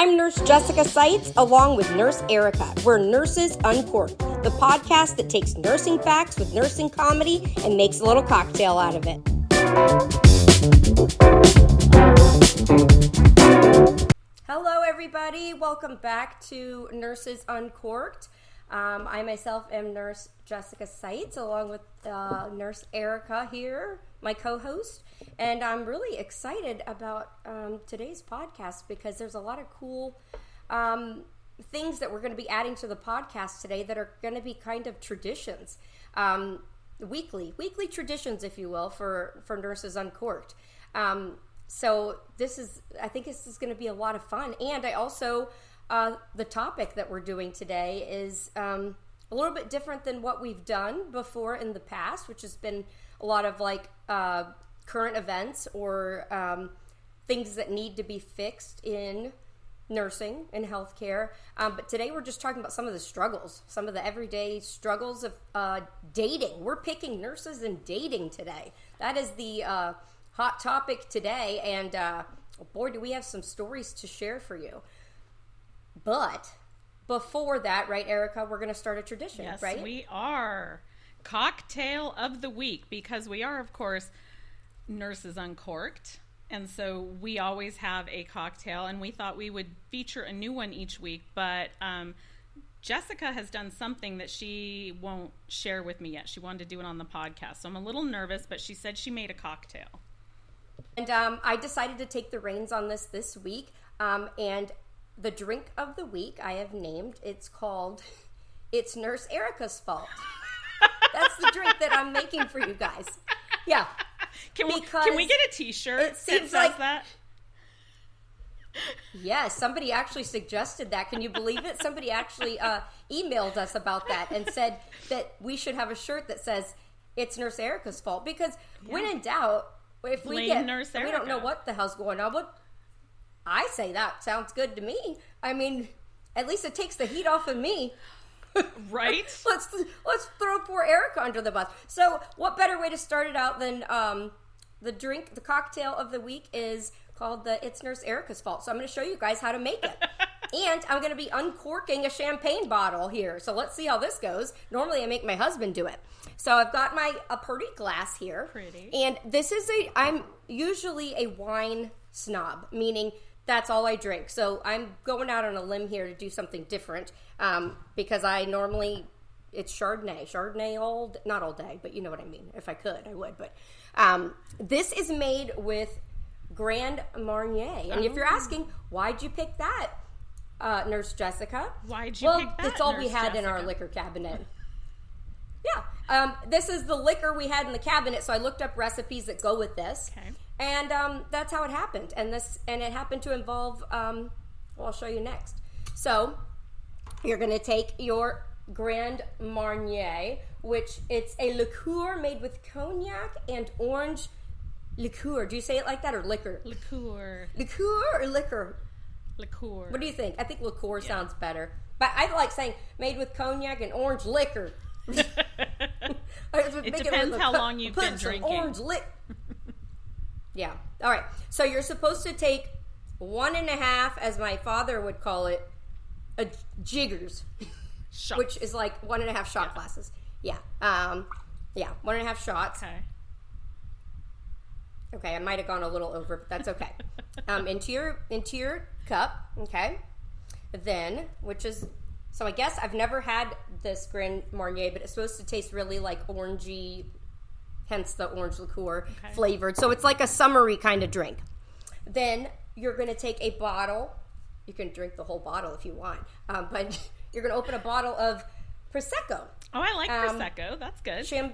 I'm Nurse Jessica Seitz, along with Nurse Erica. We're Nurses Uncorked, the podcast that takes nursing facts with nursing comedy and makes a little cocktail out of it. Hello, everybody. Welcome back to Nurses Uncorked. I myself am Nurse Jessica Seitz, along with Nurse Erica here, my co-host. And I'm really excited about today's podcast because there's a lot of cool things that we're going to be adding to the podcast today that are going to be kind of traditions, weekly traditions, if you will, for Nurses Uncorked. So I think this is going to be a lot of fun. And I also, the topic that we're doing today is a little bit different than what we've done before in the past, which has been a lot of like current events or things that need to be fixed in nursing and healthcare. But today we're just talking about some of the struggles, some of the everyday struggles of dating. We're picking nurses and dating today. That is the hot topic today. And boy, do we have some stories to share for you. But before that, right, Erica, we're going to start a tradition, yes, right? Yes, we are. Cocktail of the week, because we are, of course, Nurses Uncorked. And so we always have a cocktail, and we thought we would feature a new one each week. But Jessica has done something that she won't share with me yet. She wanted to do it on the podcast. So I'm a little nervous, but she said she made a cocktail. And I decided to take the reins on this week. And the drink of the week I have named, it's called, it's Nurse Erica's Fault. That's the drink that I'm making for you guys. Yeah. Can we get a t-shirt that says like that? Yes, somebody actually suggested that. Can you believe it? Somebody actually emailed us about that and said that we should have a shirt that says it's Nurse Erica's fault. Because when in doubt, if we don't know what the hell's going on, but I say that sounds good to me. I mean, at least it takes the heat off of me. Right? Let's throw poor Erica under the bus. So what better way to start it out than the cocktail of the week is called the It's Nurse Erica's Fault. So I'm going to show you guys how to make it. And I'm going to be uncorking a champagne bottle here. So let's see how this goes. Normally I make my husband do it. So I've got a pretty glass here. Pretty. And this is I'm usually a wine snob, meaning that's all I drink. So I'm going out on a limb here to do something different because it's Chardonnay. Chardonnay not all day, but you know what I mean. If I could, I would. But this is made with Grand Marnier. And if you're asking, why'd you pick that, Nurse Jessica? Why'd you pick that, it's all Nurse we had Jessica? in our liquor cabinet. Yeah. This is the liquor we had in the cabinet, so I looked up recipes that go with this. Okay. And that's how it happened. And it happened to involve, I'll show you next. So you're going to take your Grand Marnier, which it's a liqueur made with cognac and orange liqueur. Do you say it like that, or liquor? Liqueur. Liqueur or liquor? Liqueur. What do you think? I think liqueur sounds better. But I like saying made with cognac and orange liquor. It depends how long you've been drinking. Orange liquor. Yeah. All right. So you're supposed to take 1.5, as my father would call it, jiggers, shots. Which is like 1.5 shot glasses. Yeah. 1.5 shots. Okay. I might have gone a little over, but that's okay. Into your cup. Okay. Then, so I guess I've never had this Grand Marnier, but it's supposed to taste really like orangey. Hence the orange liqueur flavored. So it's like a summery kind of drink. Then you're going to take a bottle. You can drink the whole bottle if you want. But you're going to open a bottle of Prosecco. Oh, I like Prosecco. That's good.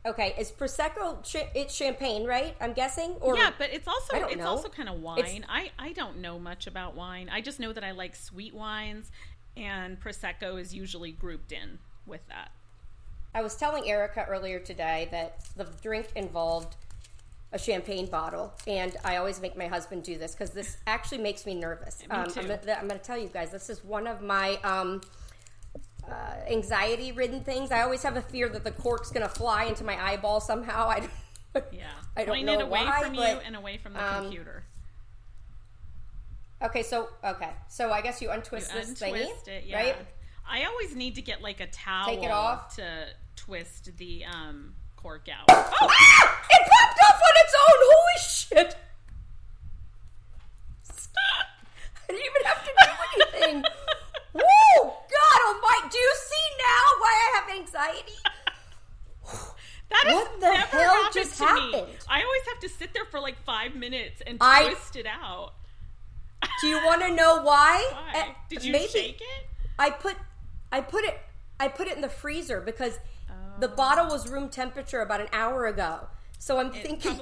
Okay, is Prosecco, it's champagne, right? I'm guessing? Or, yeah, but it's also kind of wine. I don't know much about wine. I just know that I like sweet wines, and Prosecco is usually grouped in with that. I was telling Erica earlier today that the drink involved a champagne bottle, and I always make my husband do this because this actually makes me nervous. Me too. I'm going to tell you guys, this is one of my anxiety-ridden things. I always have a fear that the cork's going to fly into my eyeball somehow. I don't Point know it away why, from you and away from the computer. So I guess you untwist this thingy, it, yeah. right? I always need to get like a towel Take it off to twist the cork out. Oh! Ah! It popped off on its own! Holy shit! I didn't even have to do anything. Woo! God almighty! Do you see now why I have anxiety? What the hell just happened? Me. I always have to sit there for like 5 minutes and twist it out. Do you want to know why? Why? Did you shake it? I put it in the freezer because the bottle was room temperature about an hour ago. So I'm thinking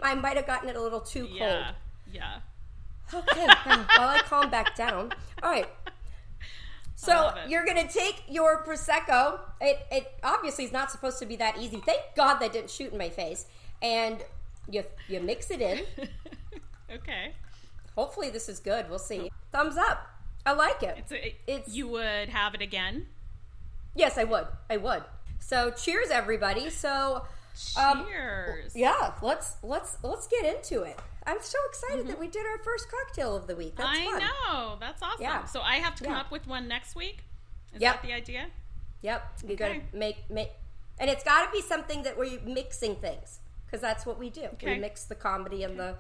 I might have gotten it a little too cold. Yeah. Okay. While I calm back down. All right. So you're going to take your Prosecco. It obviously is not supposed to be that easy. Thank God that didn't shoot in my face. And you mix it in. Okay. Hopefully this is good. We'll see. Thumbs up. I like it. You would have it again? Yes, I would. So cheers, everybody. So cheers. Yeah, let's get into it. I'm so excited that we did our first cocktail of the week. That's fun. I know. That's awesome. Yeah. So I have to come up with one next week? Is that the idea? Yep. You got to make and it's got to be something that we're mixing things because that's what we do. Okay. We mix the comedy and the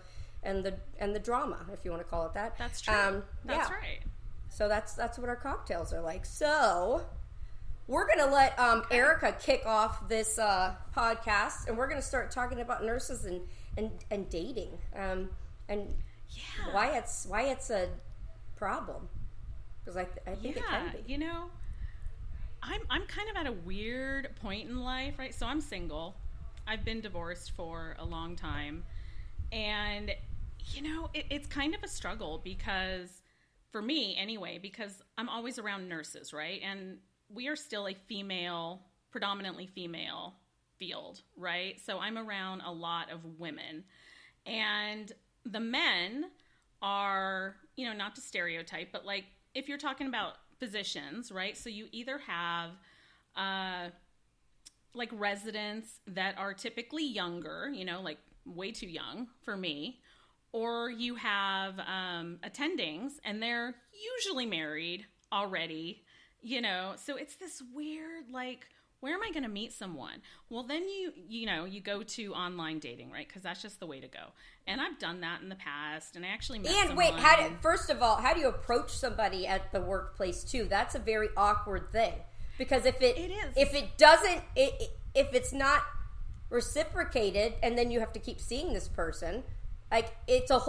drama, if you want to call it that. That's true. That's right. So that's what our cocktails are like. So we're going to let Erica kick off this podcast, and we're going to start talking about nurses and dating, and why it's a problem. Because I think it can be. You know, I'm kind of at a weird point in life, right? So I'm single. I've been divorced for a long time, and you know, it's kind of a struggle because, for me anyway, because I'm always around nurses, right? And we are still a predominantly female field, right? So I'm around a lot of women. And the men are, you know, not to stereotype, but like if you're talking about physicians, right? So you either have like residents that are typically younger, you know, like way too young for me, or you have attendings and they're usually married already, you know. So it's this weird, like, where am I going to meet someone? Well, then you go to online dating, right? Because that's just the way to go. And I've done that in the past, and I actually met someone. Wait, first of all, how do you approach somebody at the workplace too? That's a very awkward thing because if it's not reciprocated, and then you have to keep seeing this person, like I think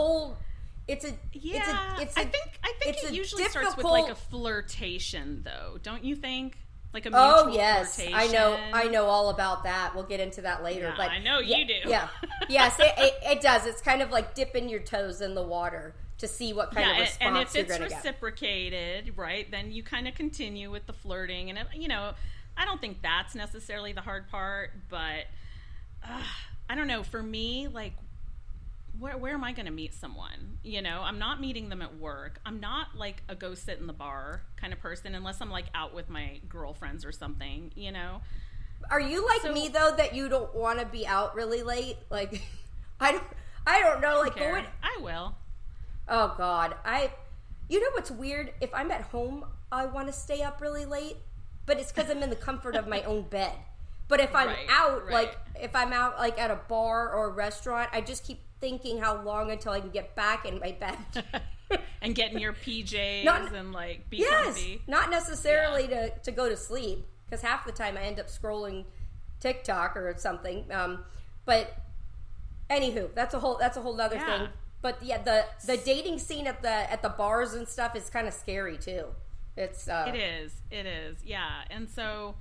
it usually starts with like a flirtation, though, don't you think? Like a mutual flirtation. I know all about that. We'll get into that later. Yeah, but I know you do. Yeah, yes, it does. It's kind of like dipping your toes in the water to see what kind of response you're going to get. And if it's reciprocated, right, then you kind of continue with the flirting. And you know, I don't think that's necessarily the hard part, but I don't know. For me, like, where am I going to meet someone? You know, I'm not meeting them at work. I'm not like a go sit in the bar kind of person unless I'm like out with my girlfriends or something, you know. Are you like me though, that you don't want to be out really late? Like, I don't know. Like, I will. Oh God, you know what's weird? If I'm at home, I want to stay up really late, but it's because I'm in the comfort of my own bed. But if I'm out, like if I'm out like at a bar or a restaurant, I just keep thinking how long until I can get back in my bed. And get in your PJs and like be comfy. Not necessarily to go to sleep, because half the time I end up scrolling TikTok or something. But anywho, that's a whole other thing. But yeah, the dating scene at the bars and stuff is kind of scary too. It is, yeah. And so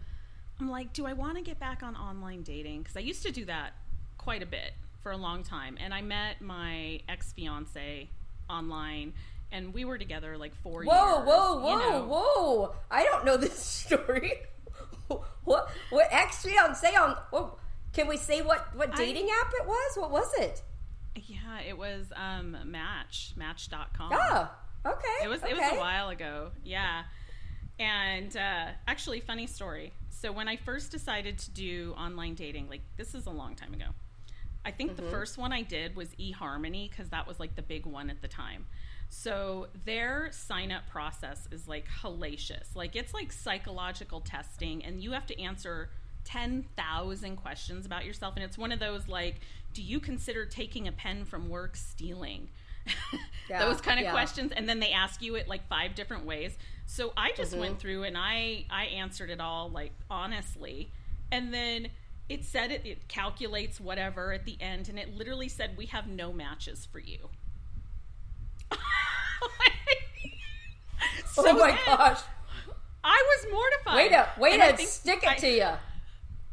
I'm like, do I want to get back on online dating? Because I used to do that quite a bit for a long time. And I met my ex-fiance online, and we were together like 4 years. Whoa. I don't know this story. What ex-fiance on... Whoa. Can we say what dating app it was? What was it? Yeah, it was Match.com. Oh, okay. It was a while ago. Yeah. And actually, funny story. So when I first decided to do online dating, like this is a long time ago, I think the first one I did was eHarmony, because that was like the big one at the time. So their sign-up process is like hellacious. Like it's like psychological testing, and you have to answer 10,000 questions about yourself. And it's one of those like, do you consider taking a pen from work stealing? Those kind of questions. And then they ask you it like 5 different ways. So I just went through and I answered it all like honestly. And then it said it calculates whatever at the end, and it literally said, we have no matches for you. So oh my gosh. I was mortified. Way to stick it to you.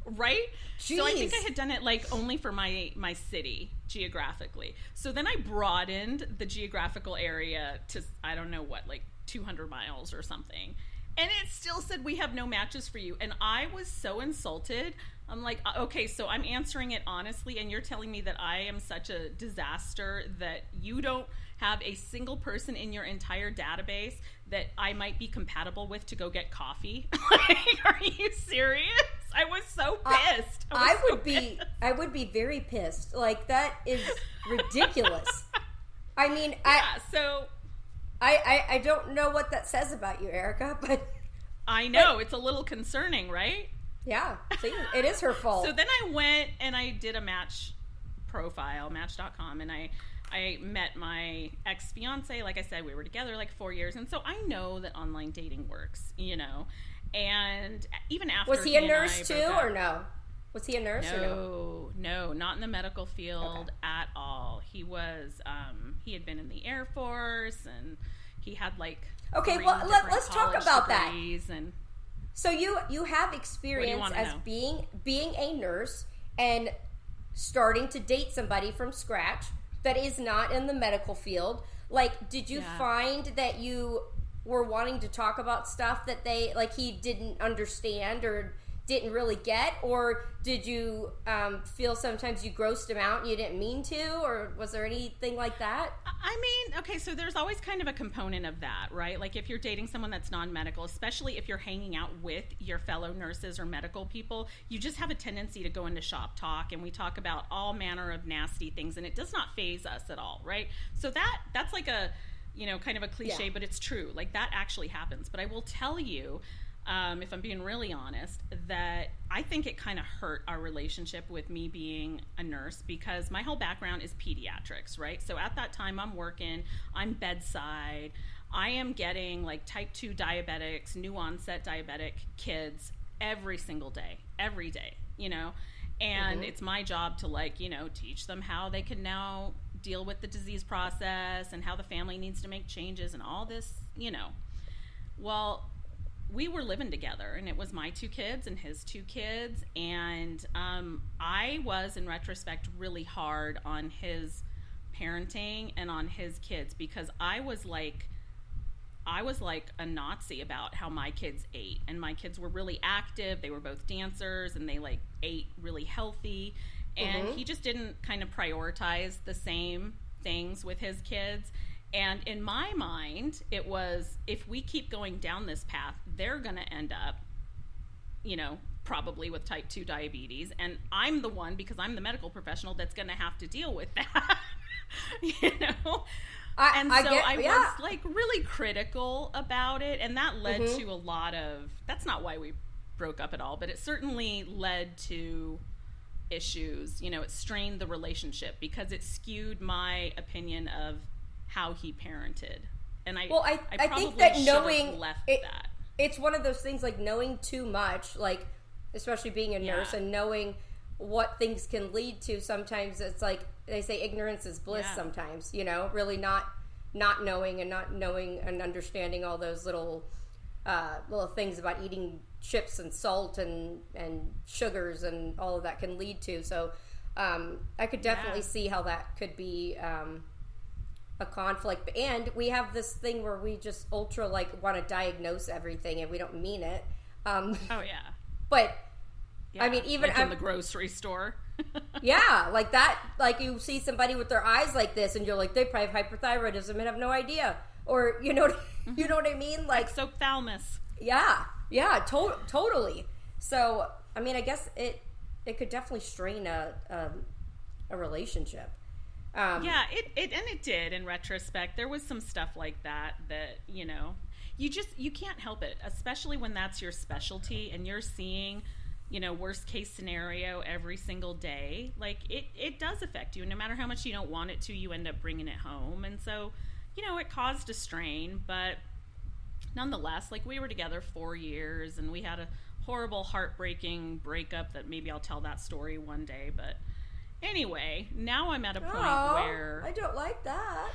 Right? Jeez. So I think I had done it like only for my city geographically. So then I broadened the geographical area to, I don't know what, like 200 miles or something. And it still said, we have no matches for you. And I was so insulted. I'm like, okay, so I'm answering it honestly, and you're telling me that I am such a disaster that you don't have a single person in your entire database that I might be compatible with to go get coffee? Like, are you serious? I was so pissed. I would be very pissed. Like, that is ridiculous. I mean, I don't know what that says about you, Erica, but I know it's a little concerning, right? Yeah, see, it is her fault. So then I went and I did a match profile, Match.com, and I met my ex-fiance. Like I said, we were together like 4 years, and so I know that online dating works, you know. And even after, was he a nurse too, or no? Was he a nurse or no? No, not in the medical field at all. He was, he had been in the Air Force, and he had like let's talk about that. And so you have experience as know? being a nurse and starting to date somebody from scratch that is not in the medical field. Like, did you find that you were wanting to talk about stuff that he didn't understand or didn't really get, or did you feel sometimes you grossed him out and you didn't mean to, or was there anything like that? I mean, okay, so there's always kind of a component of that, right? Like if you're dating someone that's non-medical, especially if you're hanging out with your fellow nurses or medical people, you just have a tendency to go into shop talk, and we talk about all manner of nasty things, and it does not faze us at all, right? So that's like a, you know, kind of a cliche, but it's true. Like that actually happens. But I will tell you, if I'm being really honest, that I think it kind of hurt our relationship with me being a nurse, because my whole background is pediatrics, right? So at that time I'm working, I'm bedside, I am getting like type 2 diabetics, new onset diabetic kids every single day, every day, you know? And it's my job to, like, you know, teach them how they can now deal with the disease process and how the family needs to make changes and all this, you know. Well, we were living together, and it was my 2 kids and his 2 kids, and I was, in retrospect, really hard on his parenting and on his kids, because I was like a Nazi about how my kids ate, and my kids were really active. They were both dancers, and they like ate really healthy, and he just didn't kind of prioritize the same things with his kids. And in my mind, it was, if we keep going down this path, they're going to end up, you know, probably with type 2 diabetes. And I'm the one, because I'm the medical professional, that's going to have to deal with that, you know? I was like really critical about it. And that led to a lot of, that's not why we broke up at all, but it certainly led to issues. You know, it strained the relationship because it skewed my opinion of how he parented. And I think that knowing left that. It's one of those things, like knowing too much, like especially being a nurse and knowing what things can lead to. Sometimes it's like they say ignorance is bliss sometimes, you know, really not knowing and understanding all those little things about eating chips and salt and sugars and all of that can lead to. So I could definitely see how that could be a conflict. And we have this thing where we just ultra like want to diagnose everything, and we don't mean it. But I mean, even like in the grocery store. Like that, like you see somebody with their eyes like this, and you're like, they probably have hyperthyroidism and have no idea, or you know what I mean, like exophthalmos. Totally. So I mean, I guess it could definitely strain a relationship. Yeah, it did in retrospect. There was some stuff like that, you can't help it, especially when that's your specialty and you're seeing, worst case scenario every single day. Like it does affect you. And no matter how much you don't want it to, you end up bringing it home. And so, it caused a strain, but nonetheless, like we were together 4 years and we had a horrible, heartbreaking breakup that maybe I'll tell that story one day. But anyway, now I'm at a point where... I don't like that.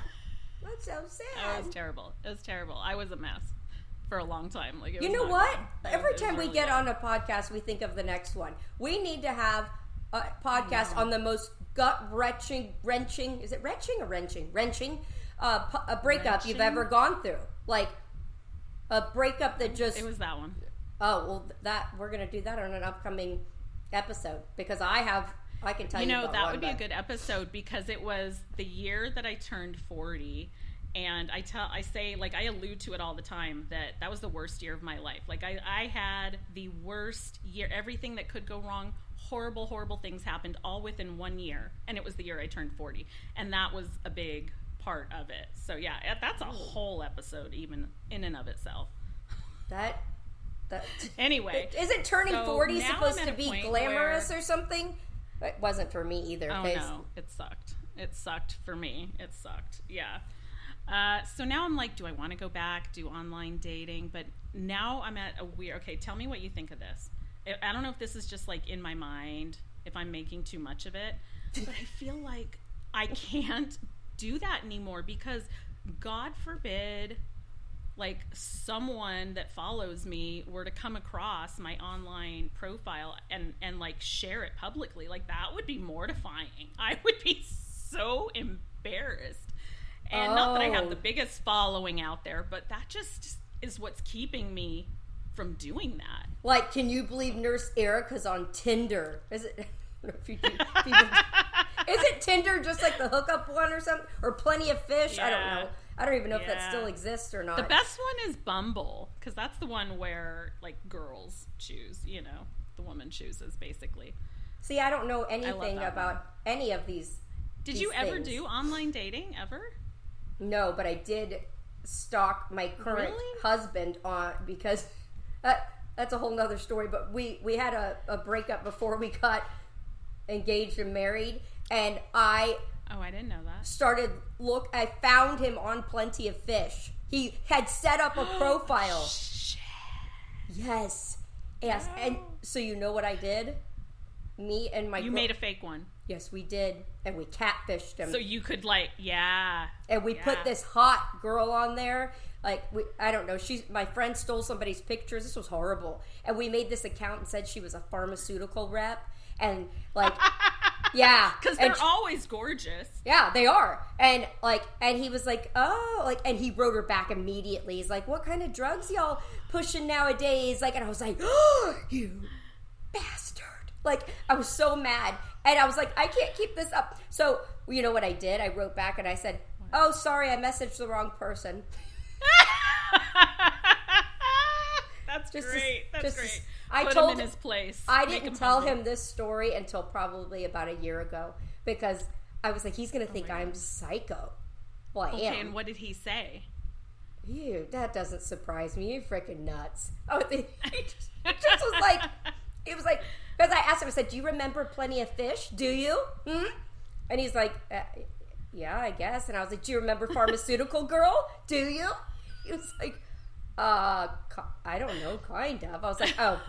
That sounds sad. Oh, it was terrible. It was terrible. I was a mess for a long time. Like, you know what? Every time we get on a podcast, we think of the next one. We need to have a podcast on the most gut-wrenching, is it wrenching or wrenching? Wrenching, a breakup you've ever gone through. Like, a breakup that just... It was that one. Oh, well, we're going to do that on an upcoming episode, because I can tell you about that one, would be a good episode, because it was the year that I turned 40, and I allude to it all the time that was the worst year of my life. Like I had the worst year. Everything that could go wrong, horrible things happened all within 1 year, and it was the year I turned 40, and that was a big part of it. So yeah, that's a whole episode even in and of itself. That anyway, isn't turning 40 supposed to be glamorous or something? It wasn't for me either. Oh no, it sucked. It sucked for me. It sucked. Yeah. So now I'm like, do I want to go back, do online dating? But now I'm at a weird... Okay, tell me what you think of this. I don't know if this is just like in my mind, if I'm making too much of it, but I feel like I can't do that anymore, because God forbid, like, someone that follows me were to come across my online profile and like share it publicly. Like, that would be mortifying. I would be so embarrassed. And not that I have the biggest following out there, but that just is what's keeping me from doing that. Like, can you believe Nurse Erica's on Tinder? Is it? Is it Tinder just like the hookup one or something? Or Plenty of Fish? Yeah. I don't know. I don't even know if that still exists or not. The best one is Bumble, because that's the one where, like, girls choose, the woman chooses, basically. See, I don't know anything about any of these. Did you ever do online dating, ever? No, but I did stalk my current husband because that's a whole nother story. But we had a breakup before we got engaged and married, and I didn't know that. I found him on Plenty of Fish. He had set up a profile. Shit. Yes. And so you know what I did? Me and my... You made a fake one. Yes, we did. And we catfished him. So you could, And we put this hot girl on there. Like, I don't know. My friend stole somebody's pictures. This was horrible. And we made this account and said she was a pharmaceutical rep. And, like... Yeah. Because they're always gorgeous. Yeah, they are. And he was like, and he wrote her back immediately. He's like, what kind of drugs y'all pushing nowadays? Like, and I was like, oh, you bastard. Like, I was so mad. And I was like, I can't keep this up. So, you know what I did? I wrote back and I said, oh, sorry, I messaged the wrong person. That's great. That's great. I Put told him in his place. I didn't tell him this story until probably about a year ago, because I was like, he's going to think I'm psycho. Well, I am. And what did he say? Ew, that doesn't surprise me. You're freaking nuts. Oh, it just was like, it was like, because I asked him, I said, do you remember Plenty of Fish? Do you? And he's like, yeah, I guess. And I was like, do you remember Pharmaceutical Girl? Do you? He was like, I don't know, kind of. I was like, oh,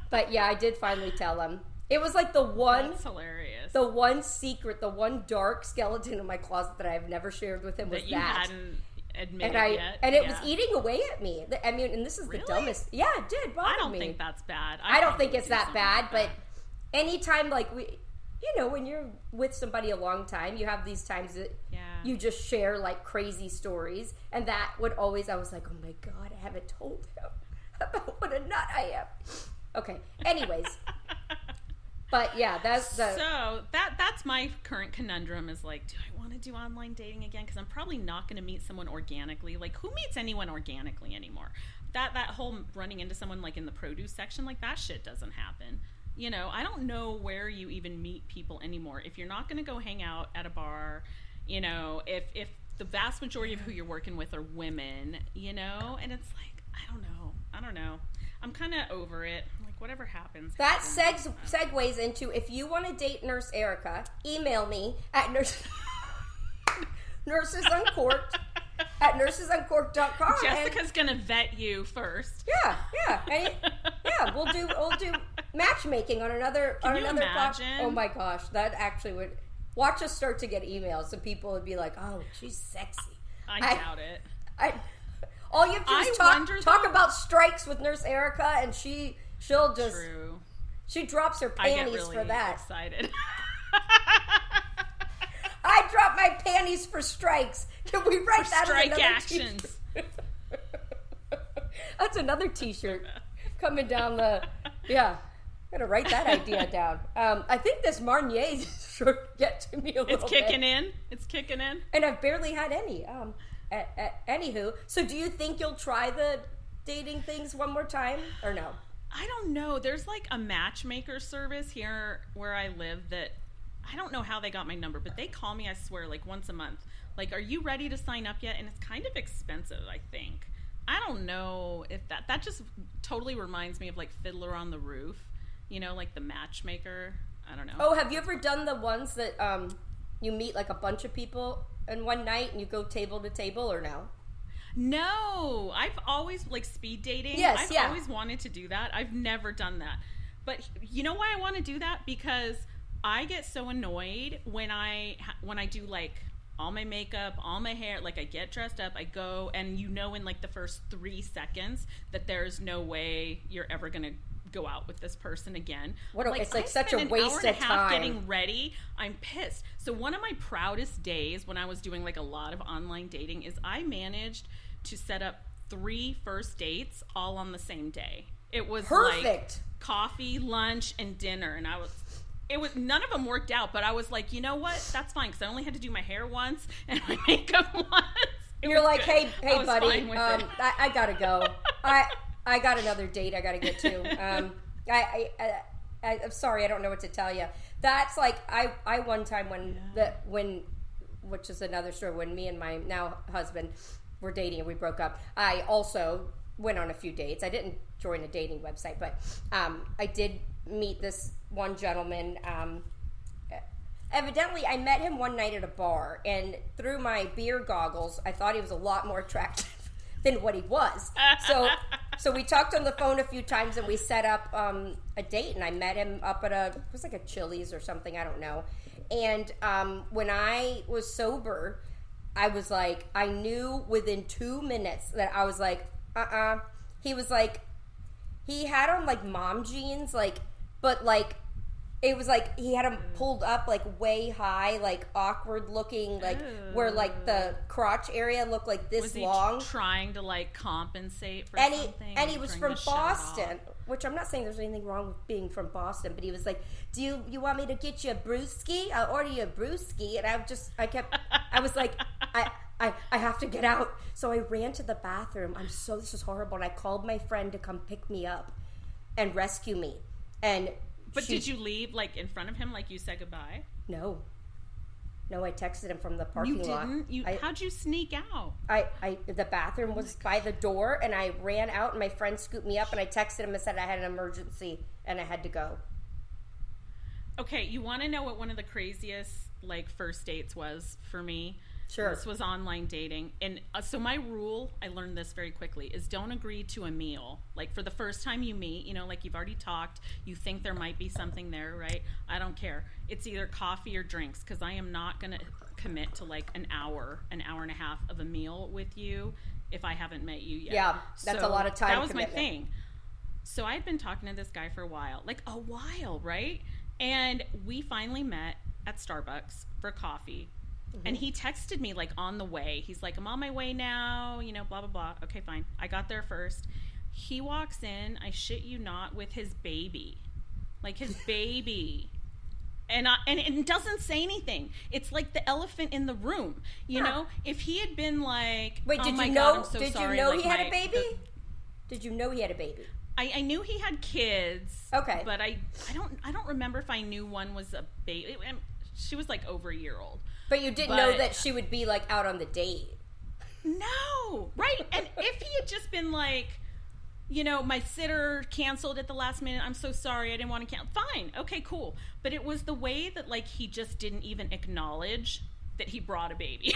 But yeah, I did finally tell him. It was like the one... That's hilarious. The one secret, the one dark skeleton in my closet that I've never shared with him was that. You hadn't admitted yet. And it was eating away at me. I mean, and this is the dumbest... Yeah, it did bother me. I don't think that's bad. I don't think it's that bad, but anytime, like, when you're with somebody a long time, you have these times that you just share, like, crazy stories. And that would always... I was like, oh, my God, I haven't told him about what a nut I am. Okay, anyways... But yeah, that's my current conundrum is like, do I want to do online dating again? Because I'm probably not going to meet someone organically. Like, who meets anyone organically anymore? That whole running into someone like in the produce section, like that shit doesn't happen. You know, I don't know where you even meet people anymore. If you're not going to go hang out at a bar, you know, if the vast majority of who you're working with are women, you know, and it's like, I don't know. I'm kind of over it. Like, whatever happens. That segues into, if you want to date Nurse Erica, email me at Nurses Uncorked at nursesuncorked.com. Jessica's gonna vet you first. Yeah. We'll do matchmaking on another Can you imagine? Oh my gosh, that actually would. Watch us start to get emails, and people would be like, "Oh, she's sexy." I doubt it. All you have to do is talk about strikes with Nurse Erica, and she'll just. True. She drops her panties really for that. Excited. I drop my panties for strikes. Can we write that strike as another actions? That's another T-shirt coming down the. Yeah, I'm gonna write that idea down. I think this Marnier should get to me a little bit. It's kicking in. And I've barely had any. Anywho, so do you think you'll try the dating things one more time or no? I don't know. There's like a matchmaker service here where I live that I don't know how they got my number, but they call me, I swear, like once a month. Like, are you ready to sign up yet? And it's kind of expensive, I think. I don't know if that just totally reminds me of like Fiddler on the Roof, you know, like the matchmaker. I don't know. Oh, have you ever done the ones that you meet like a bunch of people in one night and you go table to table, or no? No, I've always, like, speed dating. Yes, I've always wanted to do that. I've never done that. But you know why I want to do that? Because I get so annoyed when I do, like, all my makeup, all my hair, like, I get dressed up, I go, and you know in, like, the first 3 seconds that there's no way you're ever going to go out with this person again. It's like such a waste of time. Getting ready, I'm pissed. So one of my proudest days when I was doing like a lot of online dating is I managed to set up 3 first dates all on the same day. It was perfect. Like coffee, lunch, and dinner, and it was none of them worked out, but I was like, you know what? That's fine, because I only had to do my hair once and my makeup once. You're like, good. hey, buddy, I gotta go. I got another date I got to get to. I'm sorry, I don't know what to tell you. That's like I one time which is another story, when me and my now husband were dating and we broke up. I also went on a few dates. I didn't join a dating website, but I did meet this one gentleman. Evidently, I met him one night at a bar, and through my beer goggles, I thought he was a lot more attractive than what he was. So we talked on the phone a few times, and we set up a date, and I met him up at it was like a Chili's or something, I don't know. And when I was sober, I was like, I knew within 2 minutes that I was like, He was like, he had on like mom jeans, like, but like, it was like he had them pulled up like way high, like awkward looking, like where like the crotch area looked like this was he long. Trying to like compensate for something. And he was from Boston, which I'm not saying there's anything wrong with being from Boston, but he was like, "Do you want me to get you a brewski? I'll order you a brewski." And I was like, I have to get out. So I ran to the bathroom. This is horrible. And I called my friend to come pick me up and rescue me. But did you leave, like, in front of him, like you said goodbye? No, I texted him from the parking lot. You didn't? How'd you sneak out? The bathroom was by the door, and I ran out, and my friend scooped me up, and I texted him and said I had an emergency, and I had to go. Okay, you want to know what one of the craziest, like, first dates was for me? Sure. This was online dating. And so my rule, I learned this very quickly, is don't agree to a meal. Like, for the first time you meet, you know, like you've already talked, you think there might be something there, right? I don't care. It's either coffee or drinks, because I am not going to commit to like an hour and a half of a meal with you if I haven't met you yet. Yeah, that's a lot of time. That was commitment. my thing. So I had been talking to this guy for a while, right? And we finally met at Starbucks for coffee. Mm-hmm. And he texted me, like, on the way. He's like, I'm on my way now, you know, blah, blah, blah. Okay, fine. I got there first. He walks in, I shit you not, with his baby. Like, his baby. And it doesn't say anything. It's like the elephant in the room. You know? If he had been like, wait, did you know he had a baby? Did you know he had a baby? I knew he had kids. Okay. But I don't remember if I knew one was a baby. She was like over a year old. But you didn't know that she would be like out on the date. No. Right. And if he had just been like, you know, my sitter canceled at the last minute. I'm so sorry. I didn't want to cancel. Fine. Okay, cool. But it was the way that like he just didn't even acknowledge that he brought a baby.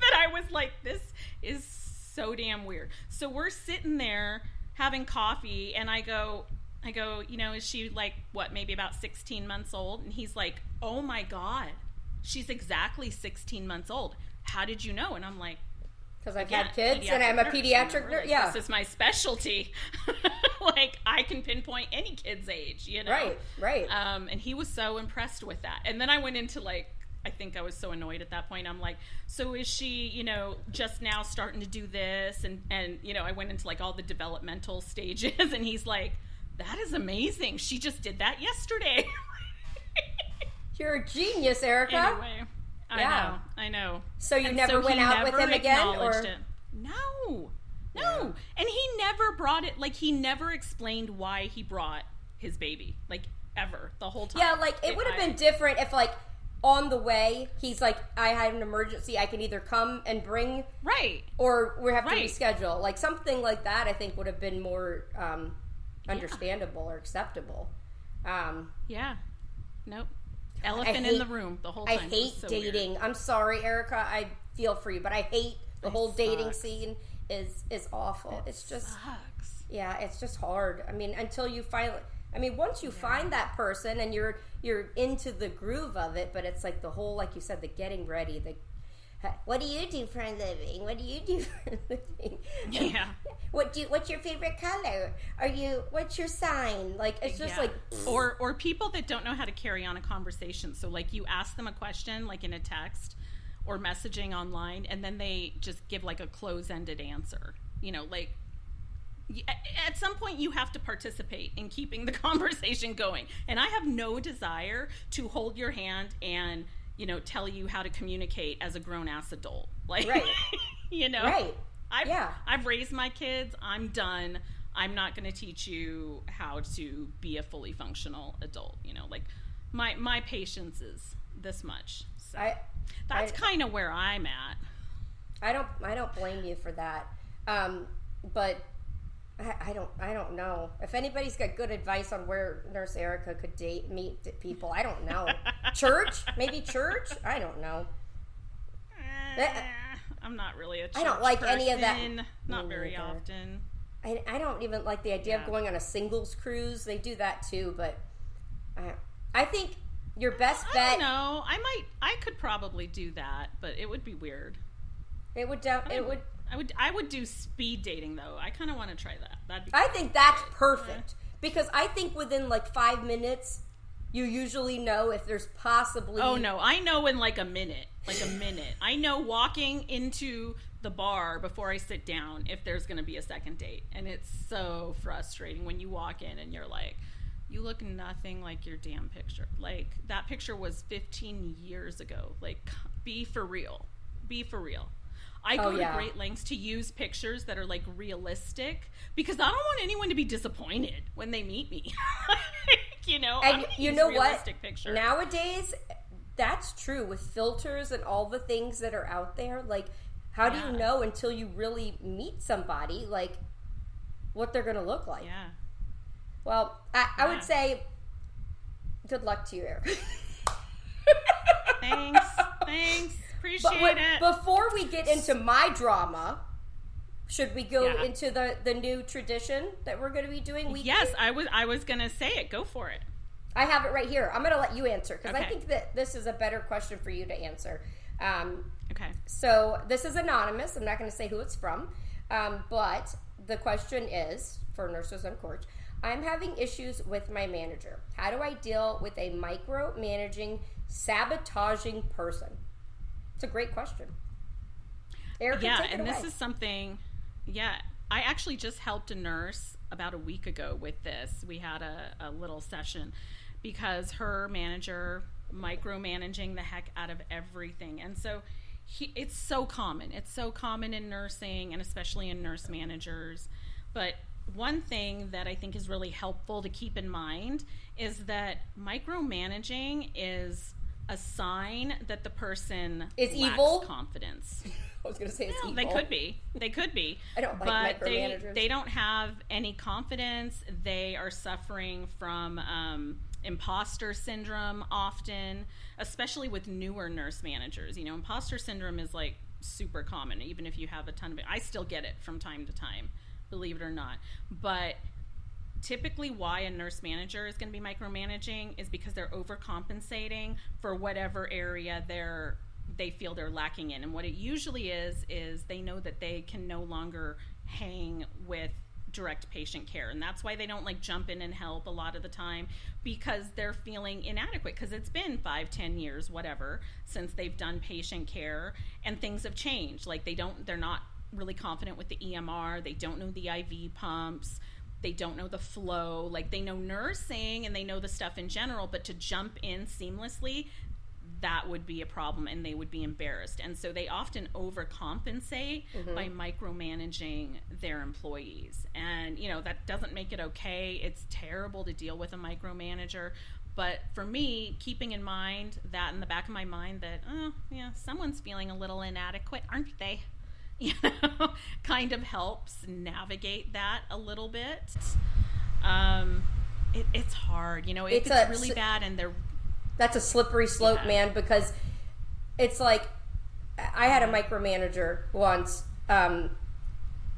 That I was like, this is so damn weird. So we're sitting there having coffee, and I go, you know, is she like, what, maybe about 16 months old? And he's like, oh my God, she's exactly 16 months old. How did you know? And I'm like, because I've had kids and I'm a pediatric nurse. Yeah. This is my specialty. Like, I can pinpoint any kid's age, you know? Right. And he was so impressed with that. And then I went into like, I think I was so annoyed at that point. I'm like, so is she, you know, just now starting to do this? And you know, I went into like all the developmental stages, and he's like, that is amazing. She just did that yesterday. You're a genius, Erica. Anyway, I know. So you never went out with him again? Or? No. And he never brought it, like he never explained why he brought his baby, like ever, the whole time. Yeah, like it would have been different if like on the way he's like, I had an emergency, I can either come and bring, right, or we have to reschedule. Like something like that I think would have been more understandable or acceptable. Nope. Elephant in the room the whole time. I hate dating. Weird. I'm sorry, Erica. I feel for you, but I hate the whole dating scene. Is awful. It's just sucks. Yeah, it's just hard. I mean, until you finally. I mean, once you find that person and you're into the groove of it, but it's like the whole, like you said, the getting ready. What do you do for a living? What do you do for a living? Yeah. What's your favorite color? What's your sign? Like, it's just like... Or people that don't know how to carry on a conversation. So, like, you ask them a question, like in a text or messaging online, and then they just give, like, a close-ended answer. You know, like, at some point you have to participate in keeping the conversation going. And I have no desire to hold your hand and... you know, tell you how to communicate as a grown-ass adult. Like, right. You know? Right. I've raised my kids. I'm done. I'm not going to teach you how to be a fully functional adult. You know, like, my patience is this much. So that's kind of where I'm at. I don't blame you for that. But... I don't know. If anybody's got good advice on where Nurse Erica could meet people, I don't know. Church? Maybe church? I don't know. I'm not really a church I don't like person. Any of that. Not very often. I don't even like the idea of going on a singles cruise. They do that too, but I think your best bet... I don't know. I could probably do that, but it would be weird. It would... I would do speed dating though. I kind of want to try that. I think that's perfect because I think within like 5 minutes, you usually know if there's possibly. Oh no, I know in like a minute. I know walking into the bar before I sit down if there's going to be a second date, and it's so frustrating when you walk in and you're like, you look nothing like your damn picture. Like that picture was 15 years ago. Like, be for real. I go to great lengths to use pictures that are like realistic because I don't want anyone to be disappointed when they meet me. You know, and you know what? Pictures. Nowadays, that's true with filters and all the things that are out there. Like, how do you know until you really meet somebody, like, what they're going to look like? Yeah. Well, I would say, good luck to you, Eric. Thanks. Appreciate it. Before we get into my drama, should we go into the new tradition that we're going to be doing weekly? Yes, I was going to say it. Go for it. I have it right here. I'm going to let you answer because I think that this is a better question for you to answer. Okay. So this is anonymous. I'm not going to say who it's from. But the question is, for Nurses Uncorked, I'm having issues with my manager. How do I deal with a micromanaging, sabotaging person? It's a great question. Erica, take it away. This is something, I actually just helped a nurse about a week ago with this. We had a little session because her manager micromanaging the heck out of everything. And so it's so common. It's so common in nursing and especially in nurse managers. But one thing that I think is really helpful to keep in mind is that micromanaging is a sign that the person is lacks evil confidence. I was going to say it's evil. They could be. They could be. I don't like but micromanagers. They don't have any confidence. They are suffering from imposter syndrome often, especially with newer nurse managers. You know, imposter syndrome is like super common, even if you have a ton of it. I still get it from time to time, believe it or not. But typically why a nurse manager is going to be micromanaging is because they're overcompensating for whatever area they feel they're lacking in. And what it usually is they know that they can no longer hang with direct patient care, and that's why they don't like jump in and help a lot of the time, because they're feeling inadequate, because it's been 5-10 years whatever since they've done patient care, and things have changed. Like they're not really confident with the EMR, they don't know the IV pumps, they don't know the flow. Like they know nursing and they know the stuff in general, but to jump in seamlessly, that would be a problem, and they would be embarrassed. And so they often overcompensate by micromanaging their employees. And, you know, that doesn't make it okay. It's terrible to deal with a micromanager. But for me, keeping in mind that in the back of my mind that, oh, yeah, someone's feeling a little inadequate, aren't they? You know, kind of helps navigate that a little bit. It's hard. You know, if it's really bad and they're... That's a slippery slope, man, because it's like I had a micromanager once, and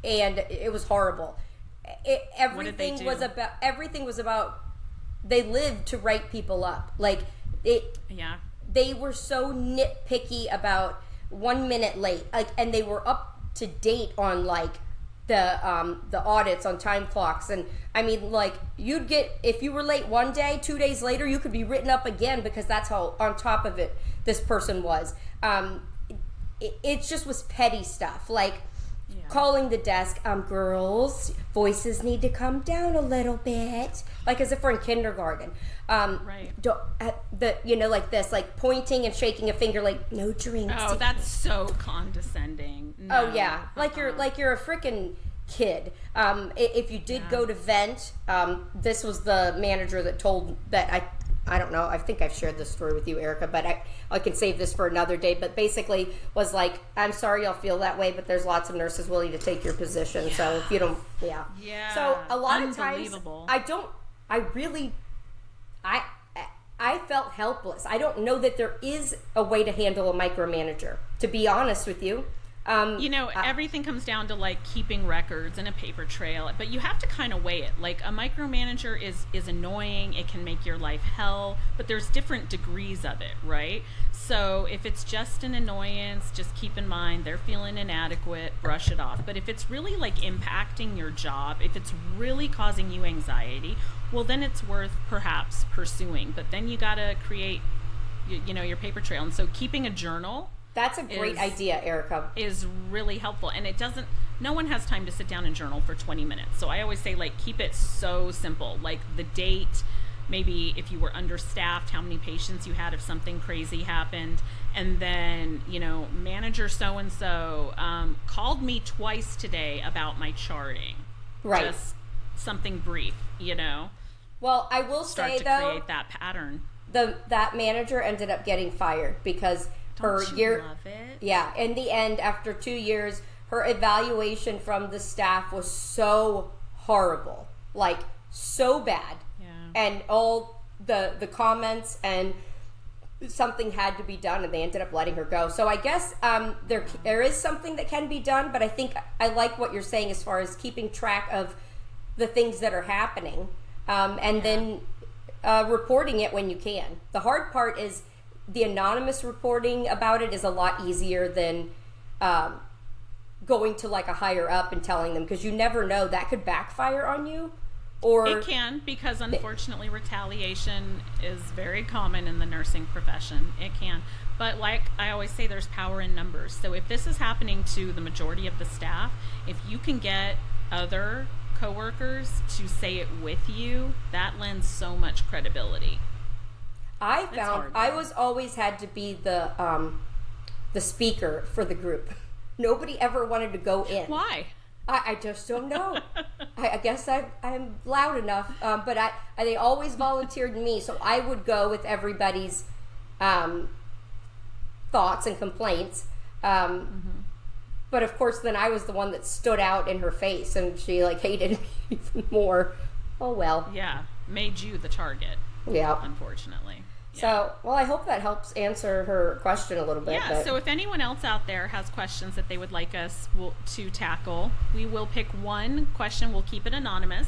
it was horrible. Everything was about they lived to write people up. Like they were so nitpicky about 1 minute late, like, and they were up to date on like the audits on time clocks. And I mean, like, you'd get, if you were late one day, 2 days later you could be written up again, because that's how on top of it this person was. It just was petty stuff, like calling the desk, girls, voices need to come down a little bit, like as if we're in kindergarten. Like this, like pointing and shaking a finger, like no drinks. Oh, that's so condescending. No. Oh yeah, like you're a freaking kid. If you did go to vent, this was the manager that told that I don't know, I think I've shared this story with you, Erica, but I can save this for another day. But basically was like, I'm sorry y'all feel that way, but there's lots of nurses willing to take your position. Yeah. So if you don't, So a lot of times I felt helpless. I don't know that there is a way to handle a micromanager, to be honest with you. Everything comes down to like keeping records and a paper trail, but you have to kind of weigh it. Like a micromanager is annoying. It can make your life hell, but there's different degrees of it, right? So if it's just an annoyance, just keep in mind they're feeling inadequate, brush it off. But if it's really like impacting your job, if it's really causing you anxiety, well, then it's worth perhaps pursuing. But then you got to create, your paper trail. And so keeping a journal, that's a great idea, Erica. Is really helpful. And no one has time to sit down and journal for 20 minutes. So I always say, like, keep it so simple. Like the date, maybe if you were understaffed, how many patients you had if something crazy happened. And then, manager so-and-so called me twice today about my charting. Right. Just something brief, Well, I will say, though, create that pattern. That manager ended up getting fired because Don't you love it? Yeah, in the end, after 2 years, her evaluation from the staff was so horrible, like so bad. Yeah. And all the comments, and something had to be done, and they ended up letting her go. So I guess there is something that can be done, but I think I like what you're saying as far as keeping track of the things that are happening, then reporting it when you can. The hard part is the anonymous reporting about it is a lot easier than going to like a higher up and telling them, because you never know, that could backfire on you. Or it can, because unfortunately retaliation is very common in the nursing profession. It can. But like I always say, there's power in numbers. So if this is happening to the majority of the staff, if you can get other coworkers to say it with you, that lends so much credibility. I found I was always had to be the speaker for the group. Nobody ever wanted to go in. Why? I just don't know. I guess I'm loud enough, but they always volunteered me, so I would go with everybody's thoughts and complaints. But of course, then I was the one that stood out in her face, and she like hated me even more. Oh well. Yeah, made you the target. Yeah. Unfortunately. Yeah. So, well, I hope that helps answer her question a little bit. Yeah, but... so if anyone else out there has questions that they would like us to tackle, we will pick one question. We'll keep it anonymous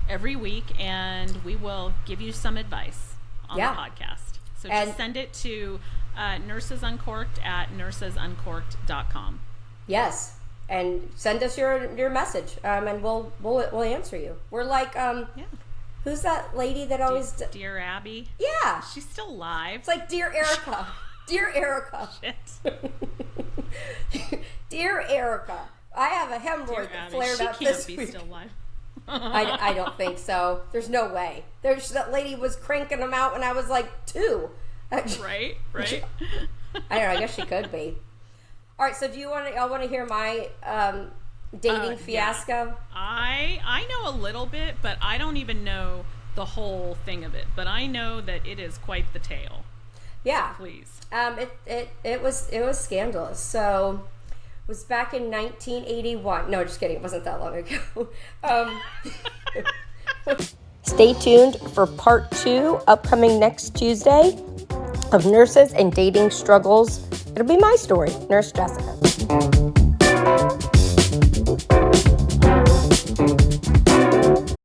every week, and we will give you some advice on the podcast. So just send it to Nurses Uncorked at nursesuncorked.com. Yes, and send us your message, and we'll answer you. We're like, who's that lady that always... Dear Abby? Yeah. She's still alive. It's like Dear Erica. Dear Erica. Shit. Dear Erica. I have a hemorrhoid that flared up this week. She can't be still alive. I don't think so. There's no way. That lady was cranking them out when I was like 2. Right. I don't know. I guess she could be. All right. So do y'all want to hear my dating fiasco? Yeah. I know a little bit, but I don't even know the whole thing of it. But I know that it is quite the tale. Yeah. So please. It was scandalous. So it was back in 1981. No, just kidding. It wasn't that long ago. Stay tuned for part 2 upcoming next Tuesday of Nurses and Dating Struggles. It'll be my story, Nurse Jessica.